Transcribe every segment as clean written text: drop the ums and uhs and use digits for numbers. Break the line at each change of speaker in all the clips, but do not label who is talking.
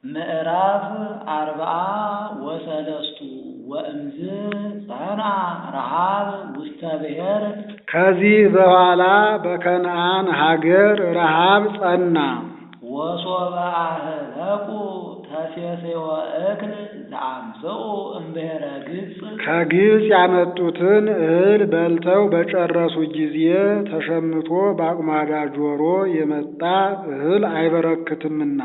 ምዕራፍ 43 ወእምዝ ጸንዐ ረሃብ ውስተ ብሔር።
ከዚህ በኋላ በከነዓን ሀገር ረሃብ ጸና።
ወሶበ አህለቁ ተሴሴወ እክል ዘአምጽኡ እምብሔረ ግብፅ።
ከግብፅ ያመጡትን እህል በልተው በጨረሱ ጊዜ ተሸምቶ በአቁማዳ ጆሮ የመጣ እህል አይበረክትምና።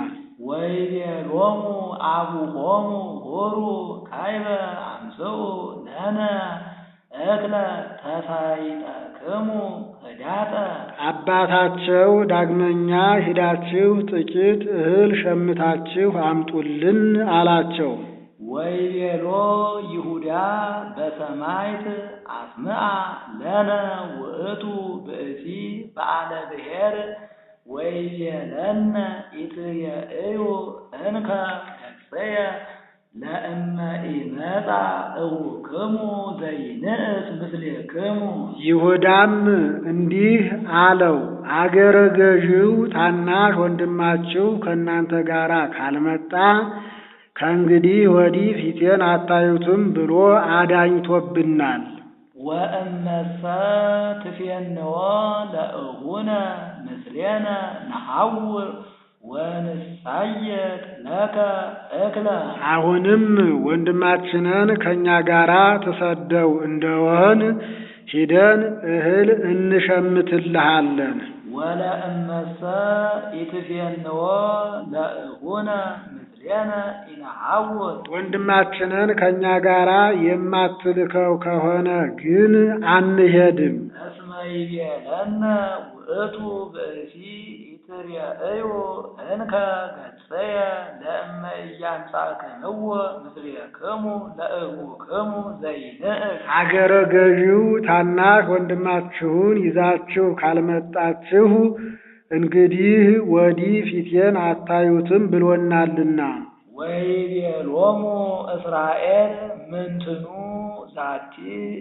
ወይቤሎሙ አቡሆሙ ሆሩ ካይበ አምጽኡ ለነ እክለ ተሳይጠክሙ ህዳጠ።
አባታቸው ዳግመኛ ሂዳችሁ ጥቂት እህል ሸምታችሁ አምጡልን አላቸው።
ወይቤሎ ይሁዳ በሰማይት አስምዐ ለነ ውእቱ ብእሲ በዓለ ብሔር ወይቤለነ ኢትየእዩ እንከ ገጽየ ለእመ ኢመጻ እቡክሙ ዘይንእስ ምስሌክሙ።
ይሁዳም እንዲህ አለው፣ አገረ ገዢው ታናሽ ወንድማችሁ ከእናንተ ጋር ካልመጣ ከእንግዲህ ወዲህ ፊቴን አታዩትም ብሎ አዳኝቶብናል።
ወእመሰ ትፌንዎ ለእሁነ ምስሌነ ነሐውር ወንሳየጥ ለከ እክለ።
አሁንም ወንድማችንን ከእኛ ጋር ትሰደው እንደሆን ሂደን እህል እንሸምትልሃለን።
ወለእመሰ ኢትፌንዎ ለእሁነ ምስሌነ ኢነሐውር።
ወንድማችንን ከእኛ ጋር የማትልከው ከሆነ ግን አንሄድም።
እስመ ይቤለነ ውእቱ ብእሲ ኢትርእዩ እንከ ገጽየ ለእመ ኢያምጻእክምዎ ምስሌክሙ ለእቡክሙ ዘይንእስ።
አገረ ገዢው ታናሽ ወንድማችሁን ይዛችሁ ካልመጣችሁ እንግዲህ ወዲህ ፊቴን አታዩትም ብሎናልና።
ወይቤሎሙ እስራኤል ምንትኑ ዛቲ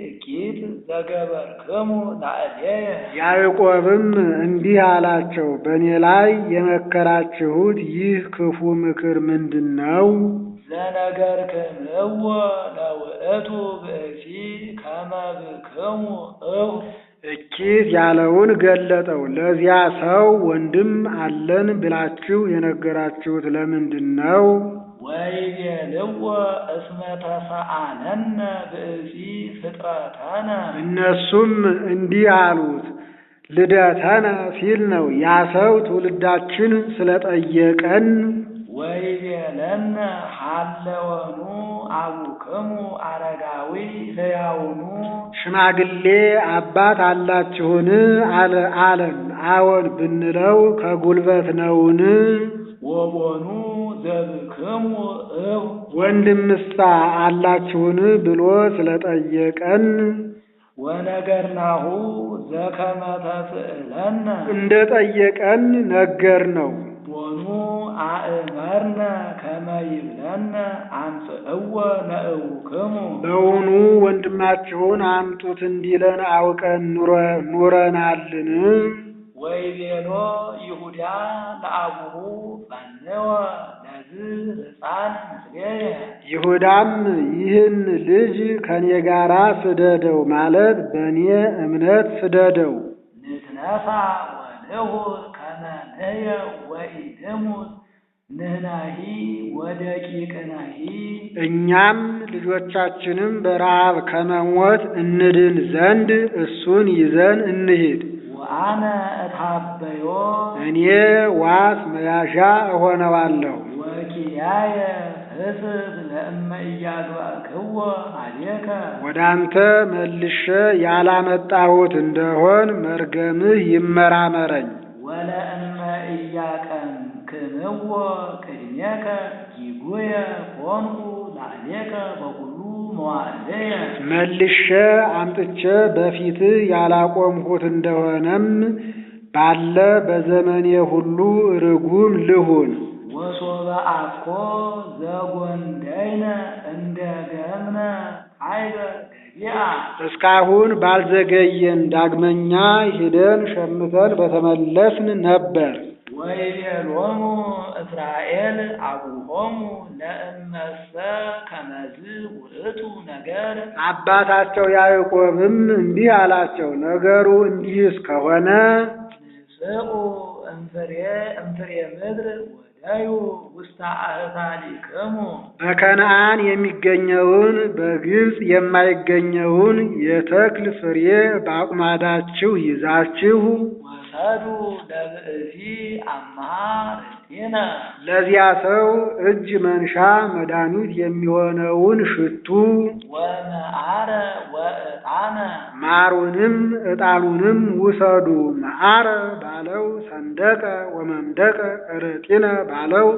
እኪት ዘገበርክሙ ላዕሌየ።
ያዕቆብም እንዲህ አላቸው፣ በእኔ ላይ የመከራችሁት ይህ ክፉ ምክር ምንድን ነው?
ዘነገርክምዎ ለውእቱ ብእሲ ከመ ብክሙ እሁ።
እኪት ያለውን ገለጠው። ለዚያ ሰው ወንድም አለን ብላችሁ የነገራችሁት ለምንድን ነው?
ወይቤልዎ እስመ ተሰአለነ ብእሲ ፍጥረተነ።
እነሱም እንዲህ አሉት፣ ልደተነ ሲል ነው። ያ ሰው ትውልዳችን ስለጠየቀን።
ወይቤለነ ሀለወኑ አቡክሙ አረጋዊ ሕያውኑ።
ሽማግሌ አባት አላችሁን አለን። አዎን ብንለው ከጉልበት ነውን?
ወቦኑ ዘብክሙ እሁ።
ወንድምሳ አላችሁን ብሎ ስለጠየቀን።
ወነገርናሁ ዘከመ ተስእለነ።
እንደ ጠየቀን ነገር ነው።
ቦኑ አእመርነ ከመ ይብለነ አምጽእዎ ለእቡክሙ።
በውኑ ወንድማችሁን አምጡት እንዲለን አውቀን ኑረናልን?
ወይቤሎ ይሁዳ ለአቡሁ ፈንወ ለዝ ሕፃን ምስሌየ።
ይሁዳም ይህን ልጅ ከኔ ጋራ ስደደው ማለት በእኔ እምነት ስደደው።
ንትነሣ ወንሁር ከመ ንሕየ ወኢንሙት ንሕናሂ ወደቂቅናሂ።
እኛም ልጆቻችንም በረሃብ ከመሞት እንድን ዘንድ እሱን ይዘን እንሂድ።
ወአነ እታበዮ።
እኔ ዋስ መያዣ እሆነዋለሁ።
ወኪያየ ህስብ ለእመ ኢያግባእክዎ አሌከ።
ወደ አንተ መልሼ ያላመጣሁት እንደሆን መርገምህ ይመራመረኝ።
ወለእመ ኢያቀንክምዎ ቅድሜከ ጊጉየ ኮንኩ ላዕሌከ በኩሉ መዋዕለየ።
መልሼ አምጥቼ በፊትህ ያላቆምሁት እንደሆነም ባለ በዘመኔ ሁሉ ርጉም ልሁን።
ወሶበ አኮ ዘጐንደይነ እንደ ገምነ ኃይበ ገቢአ። እስካሁን ባልዘገየን ዳግመኛ ሄደን ሸምተን በተመለስን ነበር። ወይቤሎሙ እስራኤል አቡሆሙ ለእመሰ ከመዝ ውእቱ ነገር
አባታቸው ያዕቆብም እንዲህ አላቸው፣ ነገሩ እንዲህስ ከሆነ
ንስኡ እምፍሬ ምድር ወዳዩ ውስተ አህሳሊክሙ
በከነዓን የሚገኘውን በግብፅ የማይገኘውን የተክል ፍሬ በአቁማዳችሁ ይዛችሁ
ወሰዱ ለብእሲ አምሃ ርቲነ
ለዚያ ሰው እጅ መንሻ መድኃኒት የሚሆነውን ሽቱ
ወመዓረ ወዕጣነ
ማሩንም ዕጣኑንም ውሰዱ። መዓረ ባለው ሰንደቀ ወመምደቀ ርቲነ ባለው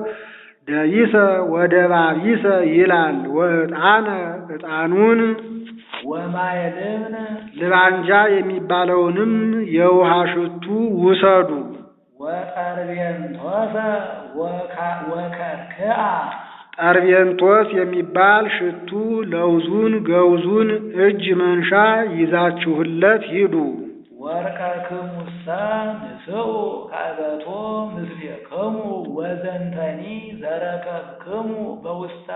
ደይሰ ወደባቢሰ ይላል። ወዕጣነ ዕጣኑን
ወማየልብን
ልባንጃ የሚባለውንም የውሃ ሽቱ ውሰዱ።
ወጠርቤንቶሰ ወከርክዓ
ጠርቤንቶስ የሚባል ሽቱ ለውዙን ገውዙን እጅ መንሻ ይዛችሁለት ሂዱ።
ወርቀክሙሰ ንስኡ ከእበቶ ምስሌክሙ ወዘንተኒ ዘረከብክሙ በውስተ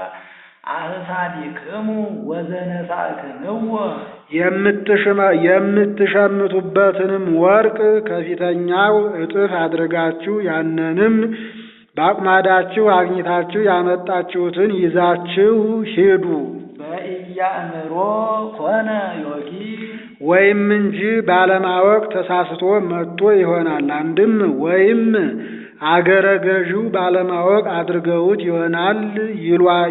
አህሳሊክሙ ወዘነሳእክምዎ
የምትሸምቱበትንም ወርቅ ከፊተኛው እጥፍ አድርጋችሁ ያንንም በአቁማዳችሁ አግኝታችሁ ያመጣችሁትን ይዛችሁ ሂዱ።
በኢያእምሮ ኮነ ዮጊ
ወይም እንጂ ባለማወቅ ተሳስቶ መጥቶ ይሆናል። አንድም ወይም አገረ ገዢው ባለማወቅ አድርገውት ይሆናል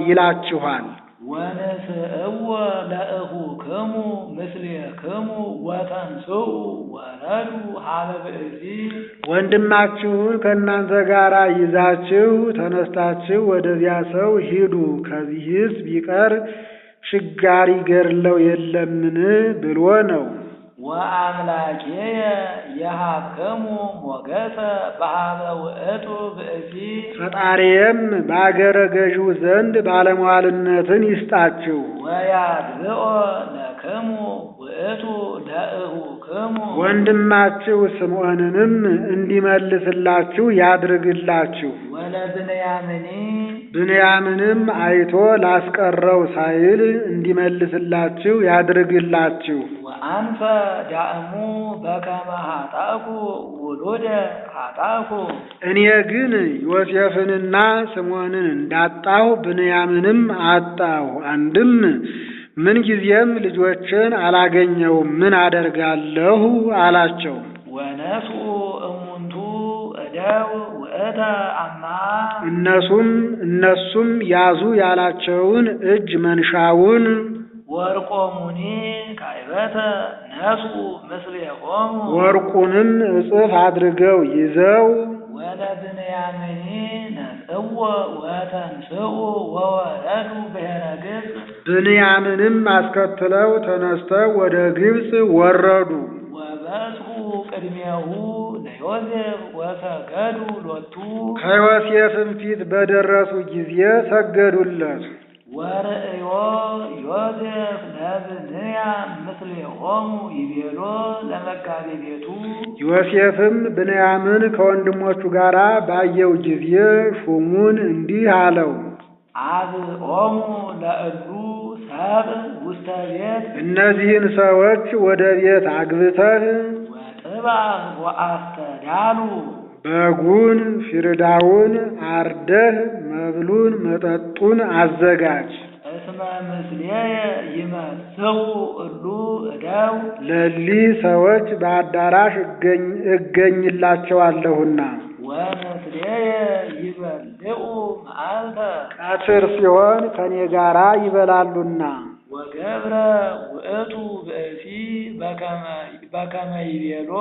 ይላችኋል።
ወንስእዎ ለእኹክሙ ምስሌክሙ ወተንስኡ ወረዱ ሀበ ብእሲ
ወንድማችሁን ከእናንተ ጋር ይዛችሁ ተነስታችሁ ወደዚያ ሰው ሂዱ። ከዚህስ ቢቀር ችጋር ይገድለው የለምን ብሎ ነው።
ወአምላኬየ የሀብክሙ ሞገሰ በሀበ ውእቱ ብእሲ
ፈጣሪየም በአገረ ገዢው ዘንድ ባለሟልነትን ይስጣችሁ።
ወያግዝኦ ለክሙ ውእቱ ለእኹክሙ
ወንድማችሁ ስምዖንንም እንዲመልስላችሁ ያድርግላችሁ።
ወለብንያምኒ
ብንያምንም አይቶ ላስቀረው ሳይል እንዲመልስላችሁ ያድርግላችሁ።
ወአንፈ ዳእሙ በከመ ኃጣኩ ውሉደ ኃጣኩ
እኔ ግን ዮሴፍንና ስምዖንን እንዳጣሁ ብንያምንም አጣሁ። አንድም ምንጊዜም ልጆችን አላገኘውም፣ ምን አደርጋለሁ አላቸው።
ወነስኡ እሙንቱ እደው ውእተ አምሃ
እነሱም ያዙ ያላቸውን እጅ መንሻውን
ወርቆሙኒ ካይበተ ነስኡ ምስሌሆሙ
ወርቁንም እጥፍ አድርገው ይዘው
ወለብንያምኒ ነስእዎ ወተንስኡ ወወረዱ ብሔረ ግብፅ
ብንያምንም አስከትለው ተነስተው ወደ ግብፅ ወረዱ።
ወበጽሑ ቅድሜሁ ለዮሴፍ ወሰገዱ ሎቱ
ከዮሴፍም ፊት በደረሱ ጊዜ ሰገዱለት።
ወርእዮ ዮሴፍ ለብንያም ምስሌሆሙ ይቤሎ ለመጋቤ ቤቱ
ዮሴፍም ብንያምን ከወንድሞቹ ጋር ባየው ጊዜ ሹሙን እንዲህ አለው፣
አብኦሙ ለእሉ ሰብእ ውስተ ቤት
እነዚህን ሰዎች ወደ ቤት አግብተህ
ወጥባህ ወአስተዳሉ
በጉን ፊርዳውን አርደህ መብሉን መጠጡን አዘጋጅ።
እስመ ምስሌየ ይመጽኡ እሉ እደው
ለሊህ ሰዎች በአዳራሽ እገኝላቸዋለሁና
ወምስሌየ ይበልዑ መዓልተ
ቀትር ሲሆን ከኔ ጋራ ይበላሉና።
ወገብረ ውእቱ ብእሲ በከመ ይቤሎ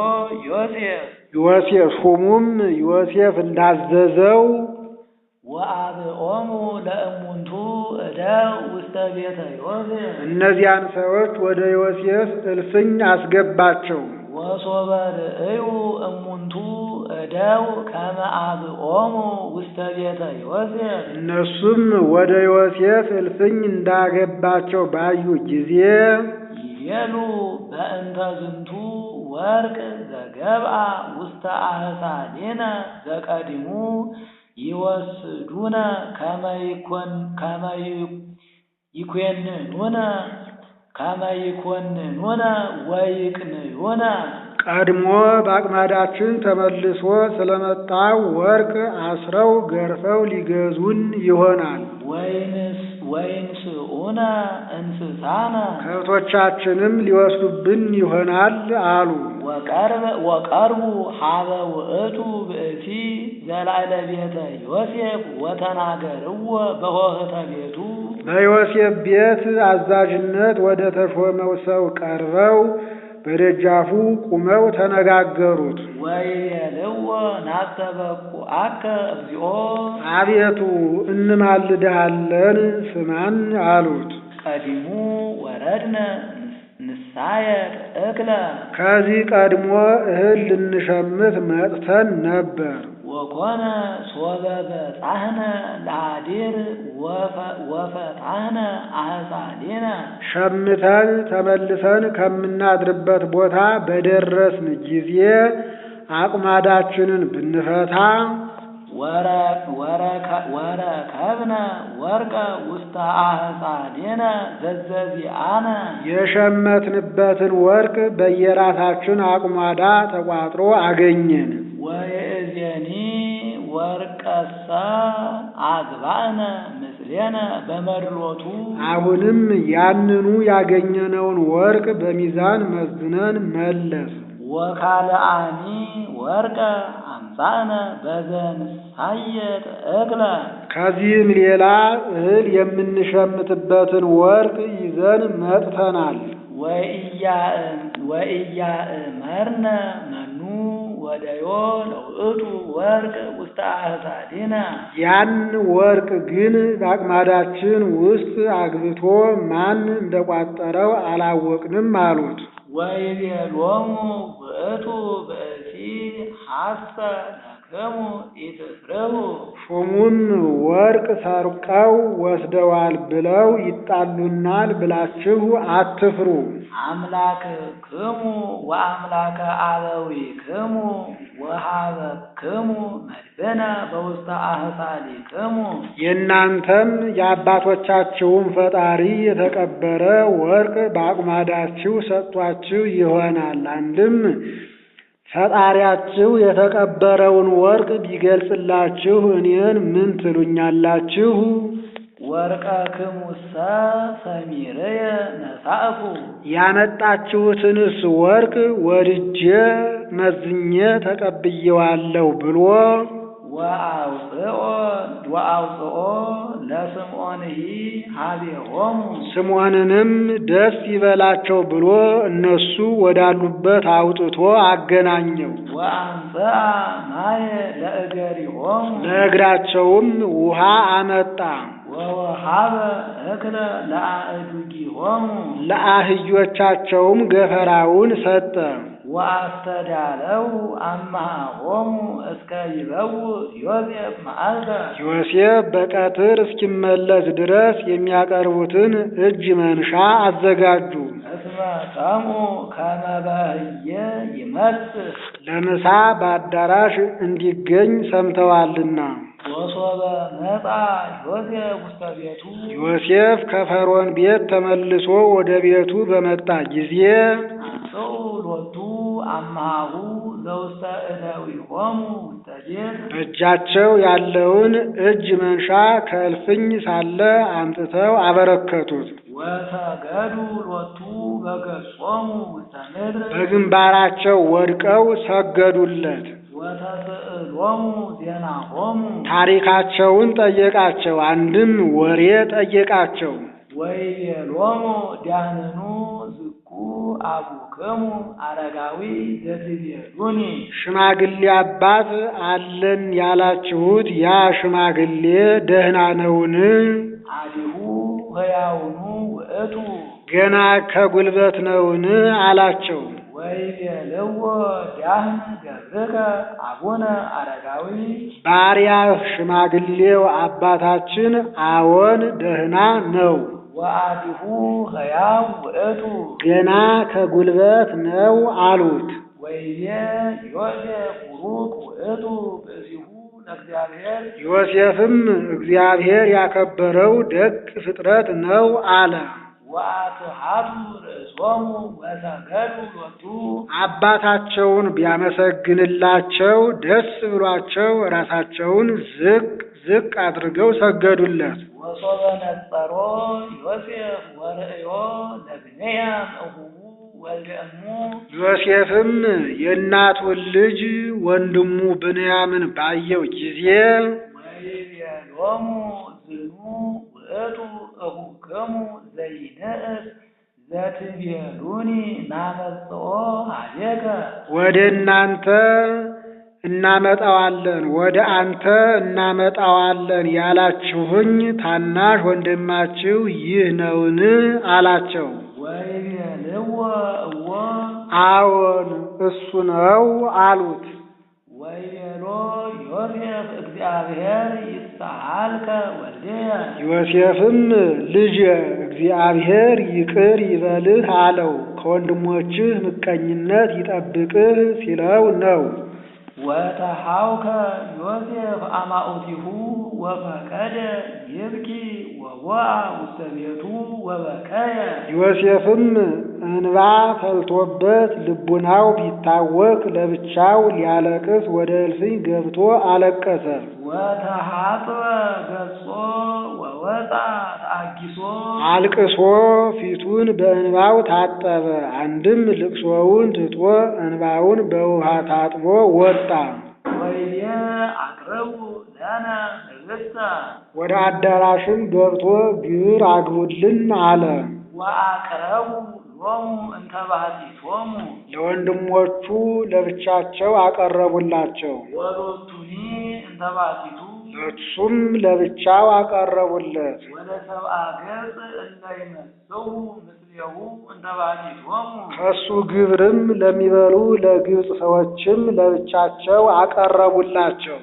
ዮሴፍ
ሹሙም ዮሴፍ እንዳዘዘው
ወአብኦሙ ለእሙንቱ እደው ውስተ ቤተ ዮሴፍ
እነዚያን ሰዎች ወደ ዮሴፍ እልፍኝ አስገባቸው።
ወሶበ ርእዩ እሙንቱ እደው ከመ አብኦሙ ውስተ ቤተ ዮሴፍ
እነሱም ወደ ዮሴፍ እልፍኝ እንዳገባቸው ባዩ ጊዜ
ይቤሉ በእንተ ዝንቱ ወርቅ ዘገብአ ውስተ አህሳሊነ ዘቀዲሙ ይወስዱነ ከመ ይኮንኑነ ወይቅንዩነ።
ቀድሞ በአቅማዳችን ተመልሶ ስለመጣው ወርቅ አስረው ገርፈው ሊገዙን ይሆናል።
ወይንስኡነ እንስሳነ
ከብቶቻችንም ሊወስዱብን ይሆናል አሉ።
ወቀርቡ ሀበ ውእቱ ብእሲ ዘላዕለ ቤተ ዮሴፍ ወተናገርዎ በሆህተ ቤቱ።
በዮሴፍ ቤት አዛዥነት ወደ ተሾመው ሰው ቀርበው በደጃፉ ቁመው ተነጋገሩት።
ወይቤልዎ ናስተበኩዐከ እግዚኦ፣
አቤቱ እንማልድሃለን ስማን አሉት።
ቀዲሙ ወረድነ ንሳየር እክለ፣
ከዚህ ቀድሞ እህል ልንሸምት መጥተን ነበር።
ወኮነ ሶበ በጻሕነ ለአዲር ወፈታሕነ አሕፃኒነ።
ሸምተን ተመልሰን ከምናድርበት ቦታ በደረስን ጊዜ አቁማዳችንን ብንፈታ
ወረከብነ ወርቀ ውስተ አሕፃኒነ ዘዘዚአነ።
የሸመትንበትን ወርቅ በየራሳችን አቁማዳ ተቋጥሮ አገኘን።
ወይእዜኒ ወርቀሰ አግባእነ ምስሌነ በመድሎቱ። አሁንም
ያንኑ ያገኘነውን ወርቅ በሚዛን መዝነን መለስ።
ወካልአኒ ወርቀ አምጻእነ በዘንሳየጥ እክለ።
ከዚህም ሌላ እህል የምንሸምትበትን ወርቅ ይዘን መጥተናል።
ወኢያእመርነ መኑ ወደዮ ለውእቱ ወርቅ ውስተ አሕፃኒነ።
ያን ወርቅ ግን በአቅማዳችን ውስጥ አግብቶ ማን እንደቋጠረው አላወቅንም አሉት።
ወይቤሎሙ ውእቱ ብእሲ ሐሰ ለክሙ ኢትፍርሁ።
ሹሙም ወርቅ ሰርቀው ወስደዋል ብለው ይጣሉናል ብላችሁ አትፍሩ።
አምላክክሙ ወአምላከ አበዊክሙ ወሀበክሙ መድብነ በውስተ አሕፃኒክሙ።
የእናንተም የአባቶቻችሁም ፈጣሪ የተቀበረ ወርቅ በአቁማዳችሁ ሰጥቷችሁ ይሆናል። አንድም ፈጣሪያችሁ የተቀበረውን ወርቅ ቢገልጽላችሁ እኔን ምን ትሉኛላችሁ?
ወርቀክሙሰ ሰሚርየ ነሳእኩ።
ያመጣችሁትንስ ወርቅ ወድጄ መዝኜ ተቀብዬዋለሁ ብሎ ወአውፅኦ ለስምዖንሂ ኀቤሆሙ። ስምዖንንም ደስ ይበላቸው ብሎ እነሱ ወዳሉበት አውጥቶ አገናኘው። ወአምጽአ ማየ ለእገሪሆሙ። ለእግራቸውም ውሃ አመጣ። ወወሀበ እክለ ለአእዱጊሆሙ። ለአህዮቻቸውም ገፈራውን ሰጠ። ወአስተዳለው አምሃሆሙ እስከ ይበውእ ዮሴፍ መዓልተ። ዮሴፍ በቀትር እስኪመለስ ድረስ የሚያቀርቡትን እጅ መንሻ አዘጋጁ። እስመ ሰምዑ ከመ በህየ ይመጽእ። ለምሳ በአዳራሽ እንዲገኝ ሰምተዋልና። ወሶበ መጣ ዮሴፍ ውስተ ቤቱ። ዮሴፍ ከፈርዖን ቤት ተመልሶ ወደ ቤቱ በመጣ ጊዜ አንሥኡ ሎቱ አምሃሁ ዘውስተ እደዊሆሙ ውስተ ቤት። በእጃቸው ያለውን እጅ መንሻ ከእልፍኝ ሳለ አምጥተው አበረከቱት። ወሰገዱ ሎቱ በገጾሙ ውስተ ምድር። በግንባራቸው ወድቀው ሰገዱለት። ወተስእሎሙ ዜናሆሙ። ታሪካቸውን ጠየቃቸው። አንድም ወሬ ጠየቃቸው። ወይቤሎሙ ዳህንኑ ዝኩ አቡክሙ አረጋዊ ዘትቤሉኒ። ሽማግሌ አባት አለን ያላችሁት ያ ሽማግሌ ደህና ነውን? አዲሁ ሕያውኑ ውእቱ። ገና ከጉልበት ነውን አላቸው። ወይቤልዎ ዳህን ገብርከ አቡነ አረጋዊ። ባሪያህ ሽማግሌው አባታችን አዎን ደህና ነው። ወአዲሁ ሕያው ውእቱ። ገና ከጉልበት ነው አሉት። ወይቤ ዮሴፍ ቡሩክ ውእቱ ብእሲሁ
ለእግዚአብሔር
ዮሴፍም እግዚአብሔር ያከበረው ደግ ፍጥረት ነው አለ።
ወአትሐቱ ርእሶሙ ወሰገዱ ሎቱ
አባታቸውን ቢያመሰግንላቸው ደስ ብሏቸው ራሳቸውን ዝቅ ዝቅ አድርገው ሰገዱለት።
ወሶበ ነጸሮ ዮሴፍ ወርእዮ ለብንያም እሁሁ ወልደ እሙ
ዮሴፍም የእናቱን ልጅ ወንድሙ ብንያምን ባየው ጊዜ
ወይቤሎሙ ዝኑ ውእቱ እኹክሙ ዘይንእስ ዘትቤሉኒ ናመጽኦ ኀቤከ
ወደ እናንተ እናመጣዋለን ወደ አንተ እናመጣዋለን ያላችሁኝ ታናሽ ወንድማችሁ ይህ ነውን? አላቸው።
ወይቤልዎ እወ
አዎን እሱ ነው አሉት።
ወይቤሎ ዮሴፍ እግዚአብሔር ይስሐልከ ወልድየ
ዮሴፍም ልጄ እግዚአብሔር ይቅር ይበልህ አለው። ከወንድሞችህ ምቀኝነት ይጠብቅህ ሲለው ነው።
ወተሐውከ ዮሴፍ አማኡቲሁ ወፈቀደ ይብኪ ወወአ ውስተ ቤቱ ወበከየ
ዮሴፍም እንባ ፈልቶበት ልቡናው ቢታወክ ለብቻው ሊያለቅስ ወደ እልፍኝ ገብቶ አለቀሰ።
ወተሐጥበ ገጾ ወወጣ ተአጊሶ
አልቅሶ ፊቱን በእንባው ታጠበ። አንድም ልቅሶውን ትቶ እንባውን በውሃ ታጥቦ ወጣ።
ወይቤ አቅርቡ ለነ ህብስተ
ወደ አዳራሽም ገብቶ ግብር አግቡልን አለ።
ወአቅረቡ ሎሙ እንተ ባሕቲቶሙ
ለወንድሞቹ ለብቻቸው አቀረቡላቸው።
ወሎቱኒ እንተ ባሕቲቱ
ለእሱም ለብቻው አቀረቡለት።
ወደ ሰብአ ገጽ እለ ይመጽኡ ምስሌሁ እንተ ባሕቲቶሙ
ከሱ ግብርም ለሚበሉ ለግብፅ ሰዎችም ለብቻቸው አቀረቡላቸው።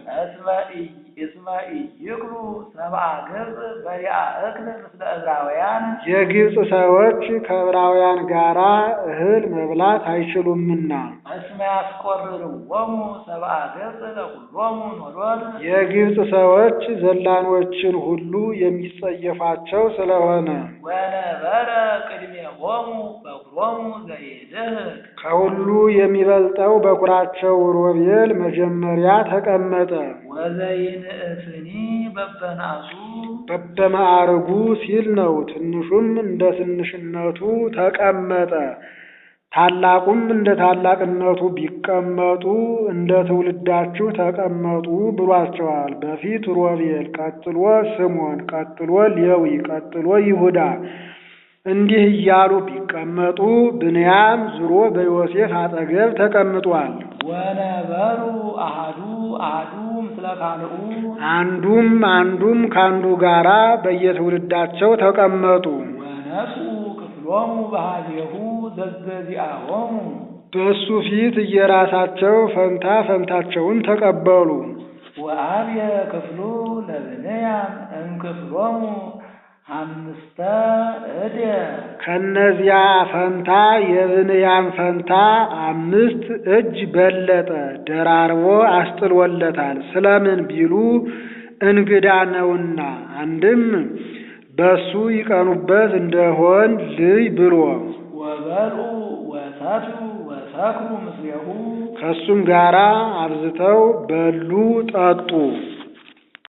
እስመ ኢይክሉ ሰብአ ገጽ በሊአ እክል ምስለ ዕብራውያን
የግብፅ ሰዎች ከዕብራውያን ጋራ እህል መብላት አይችሉምና።
እስመ ያስቆርርዎሙ ሰብአ ገጽ ለኩሎሙ ኖሎት
የግብፅ ሰዎች ዘላኖችን ሁሉ የሚጸየፋቸው ስለሆነ።
ወነበረ ቅድሜሆሙ በኵሮሙ ዘይልህቅ
ከሁሉ የሚበልጠው በኵራቸው ሮቤል መጀመሪያ ተቀመጠ።
ወዘይንእስኒ በበናሱ
በበማዕርጉ ሲል ነው። ትንሹም እንደ ትንሽነቱ ተቀመጠ፣ ታላቁም እንደ ታላቅነቱ ቢቀመጡ እንደ ትውልዳችሁ ተቀመጡ ብሏቸዋል። በፊት ሮቤል፣ ቀጥሎ ስምዖን፣ ቀጥሎ ሌዊ፣ ቀጥሎ ይሁዳ እንዲህ እያሉ ቢቀመጡ ብንያም ዙሮ በዮሴፍ አጠገብ ተቀምጧል።
ወነበሩ አሐዱ ምስለ ካልኡ
አንዱም ካንዱ ጋራ በየትውልዳቸው ተቀመጡ።
ወነስኡ ክፍሎሙ በኀቤሁ ዘዘዚአሆሙ
በእሱ ፊት እየራሳቸው ፈንታቸውን ተቀበሉ።
ወአብየ ክፍሉ ለብንያም እምክፍሎሙ አምስተ እደ
ከነዚያ ፈንታ የብንያም ፈንታ 5 እጅ በለጠ፣ ደራርቦ አስጥሎለታል። ስለምን ቢሉ እንግዳ ነውና፣ አንድም በሱ ይቀኑበት እንደሆን ልይ ብሎ።
ወበልዑ ወሰቱ ወሰክሩ ምስሌሁ
ከሱም ጋራ አብዝተው በሉ ጠጡ።